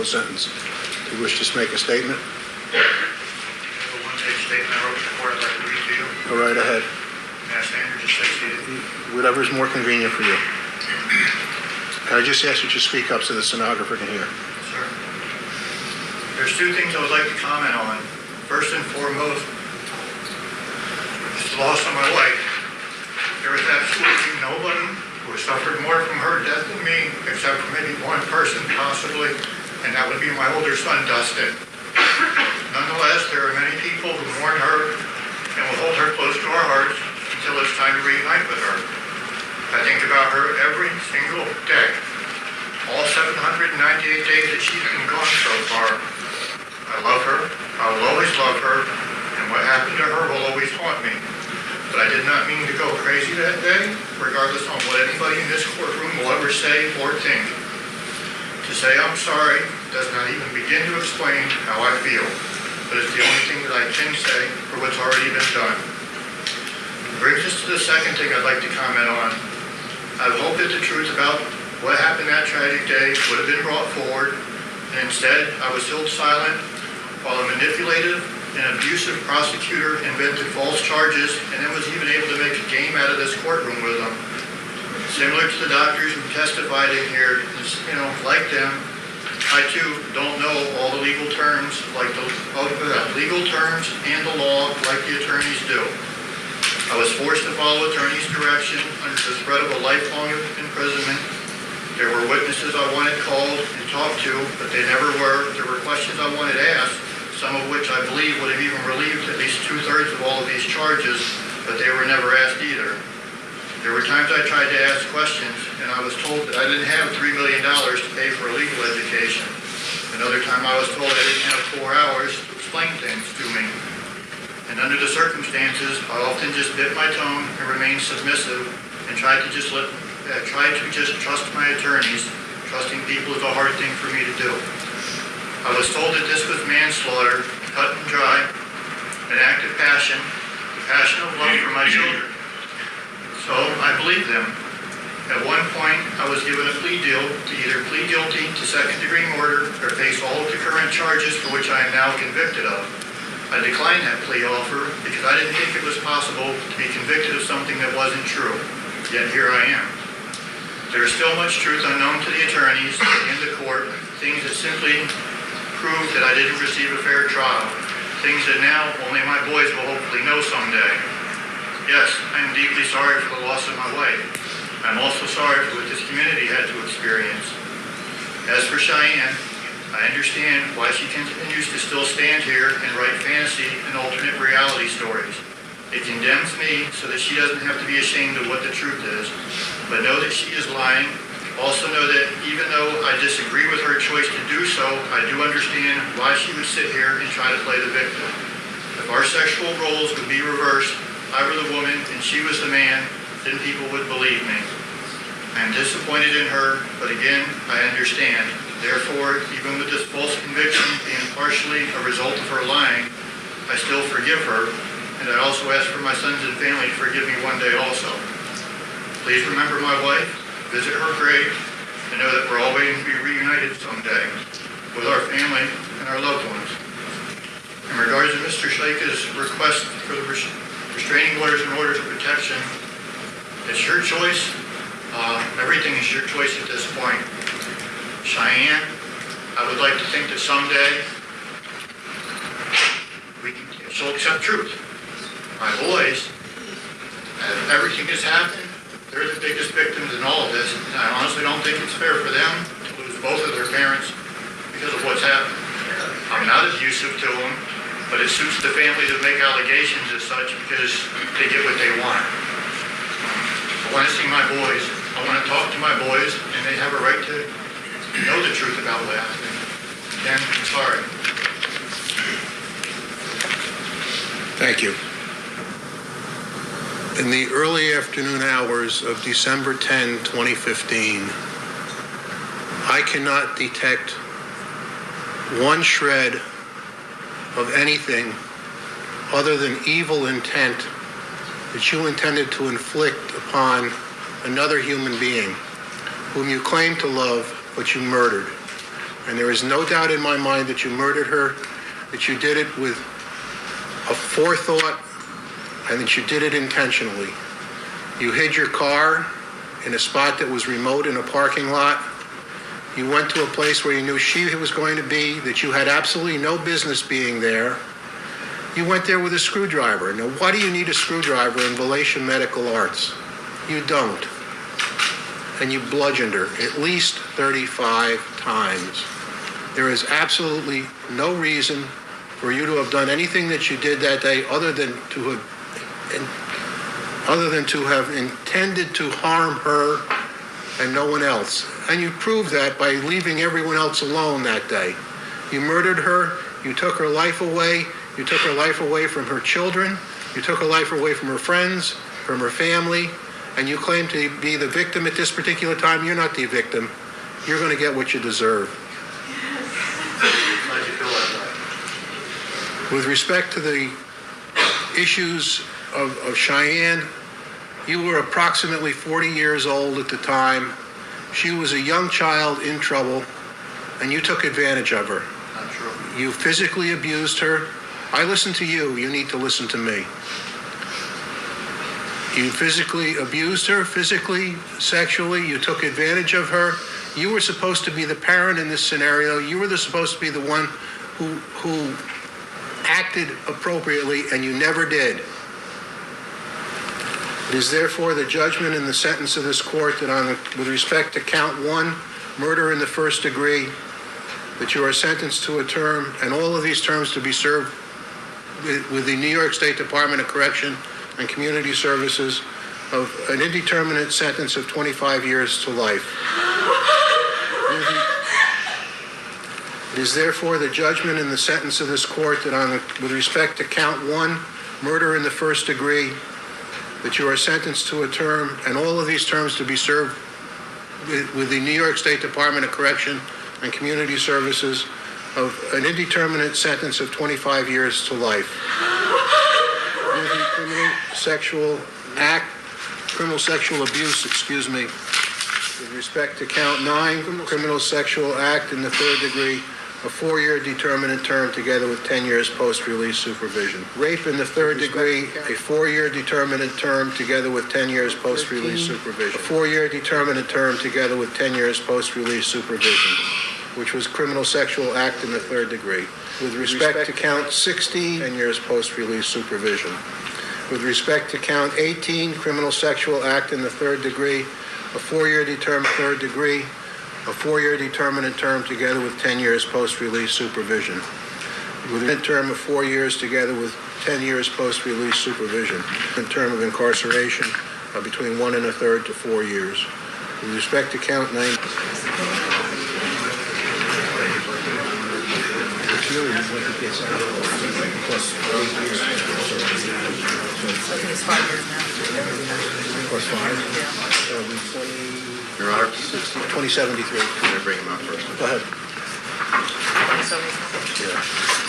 sentence. Do you wish to make a statement? I have a one-page statement I wrote before I'd like to read to you. Go right ahead. May I stand or just stay seated? Whatever is more convenient for you. Can I just ask you to speak up so the stenographer can hear? Sir. There's two things I would like to comment on. First and foremost, is the loss of my wife. There was absolutely nobody who has suffered more from her death than me, except for maybe one person possibly, and that would be my older son, Dustin. Nonetheless, there are many people who mourn her and will hold her close to our hearts until it's time to reunite with her. I think about her every single day. All 798 days that she's been gone so far. I love her. I will always love her. And what happened to her will always haunt me. But I did not mean to go crazy that day, regardless of what anybody in this courtroom will ever say or think. To say I'm sorry does not even begin to explain how I feel. But it's the only thing that I can say for what's already been done. It brings us to the second thing I'd like to comment on. I've hoped that the truth about what happened that tragic day would have been brought forward, and instead I was held silent while a manipulative and abusive prosecutor invented false charges and then was even able to make a game out of this courtroom with them. Similar to the doctors who testified in here, like them, I too don't know all the legal terms and the law like the attorneys do. I was forced to follow attorney's direction under the threat of a lifelong imprisonment. There were witnesses I wanted called and talked to, but they never were. There were questions I wanted asked, some of which I believe would have even relieved at least 2/3 of all of these charges, but they were never asked either. There were times I tried to ask questions, and I was told that I didn't have $3 million to pay for a legal education. Another time I was told I didn't have 4 hours to explain things to me. And under the circumstances, I often just bit my tongue and remained submissive and tried to just trust my attorneys. Trusting people is a hard thing for me to do. I was told that this was manslaughter, cut and dry, an act of passion, the passion of love for my children. So I believed them. At one point, I was given a plea deal to either plead guilty to second-degree murder or face all of the current charges for which I am now convicted of. I declined that plea offer because I didn't think it was possible to be convicted of something that wasn't true. Yet here I am. There is still much truth unknown to the attorneys and the court, things that simply prove that I didn't receive a fair trial, things that now only my boys will hopefully know someday. Yes, I am deeply sorry for the loss of my wife. I'm also sorry for what this community had to experience. As for Cheyenne, I understand why she continues to still stand here and write fantasy and alternate reality stories. It condemns me so that she doesn't have to be ashamed of what the truth is. But know that she is lying. Also know that even though I disagree with her choice to do so, I do understand why she would sit here and try to play the victim. If our sexual roles would be reversed, I were the woman and she was the man, then people would believe me. I am disappointed in her, but again, I understand. Therefore, even with this false conviction being partially a result of her lying, I still forgive her, and I also ask for my sons and family to forgive me one day also. Please remember my wife, visit her grave, and know that we're all waiting to be reunited someday with our family and our loved ones. In regards to Mr. Schlake's request for the restraining orders and orders of protection, it's your choice. Everything is your choice at this point. Cheyenne, I would like to think that someday she'll accept truth. My boys, everything that's happened, they're the biggest victims in all of this, and I honestly don't think it's fair for them to lose both of their parents because of what's happened. I'm not abusive to them, but it suits the family to make allegations as such because they get what they want. I want to see my boys. I want to talk to my boys, and they have a right to know the truth about what happened. Again, I'm sorry. Thank you. In the early afternoon hours of December 10, 2015, I cannot detect one shred of anything other than evil intent that you intended to inflict upon another human being whom you claim to love, but you murdered. And there is no doubt in my mind that you murdered her, that you did it with a forethought, and that you did it intentionally. You hid your car in a spot that was remote in a parking lot. You went to a place where you knew she was going to be, that you had absolutely no business being there. You went there with a screwdriver. Now, why do you need a screwdriver in Valatie Medical Arts? You don't. And you bludgeoned her at least 35 times. There is absolutely no reason for you to have done anything that you did that day other than to have intended to harm her and no one else. And you proved that by leaving everyone else alone that day. You murdered her, you took her life away, you took her life away from her children, you took her life away from her friends, from her family, and you claim to be the victim at this particular time. You're not the victim. You're going to get what you deserve. With respect to the issues of Cheyenne, you were approximately 40 years old at the time. She was a young child in trouble, and you took advantage of her. Not true. You physically abused her. I listened to you. You need to listen to me. You physically abused her, physically, sexually. You took advantage of her. You were supposed to be the parent in this scenario. You were supposed to be the one who acted appropriately, and you never did. It is therefore the judgment and the sentence of this court that with respect to count 1, murder in the first degree, that you are sentenced to a term, and all of these terms to be served with the New York State Department of Correction and Community Services, of an indeterminate sentence of 25 years to life. It is therefore the judgment and the sentence of this court that with respect to count 1, murder in the first degree, that you are sentenced to a term, and all of these terms to be served with the New York State Department of Correction and Community Services, of an indeterminate sentence of 25 years to life. Criminal sexual abuse, with respect to count 9, criminal sexual act in the third degree, a 4-year determinate term together with 10 years post-release supervision. Rape in the third degree, a 4-year determinate term together with 10 years post-release supervision. A 4-year determinate term together with 10 years post-release supervision, which was criminal sexual act in the third degree. With respect to count 16, 10 years post-release supervision. With respect to count 18, criminal sexual act in the third degree, a 4-year determinate third degree, a 4-year determinate term together with 10 years post-release supervision. With a term of 4 years together with 10 years post-release supervision. A term of incarceration between 1 1/3 to 4 years. With respect to count 9. It's 5 years now. Plus 5? Your Honor, 2073. I'm going to bring him up first. Go ahead. So Yeah.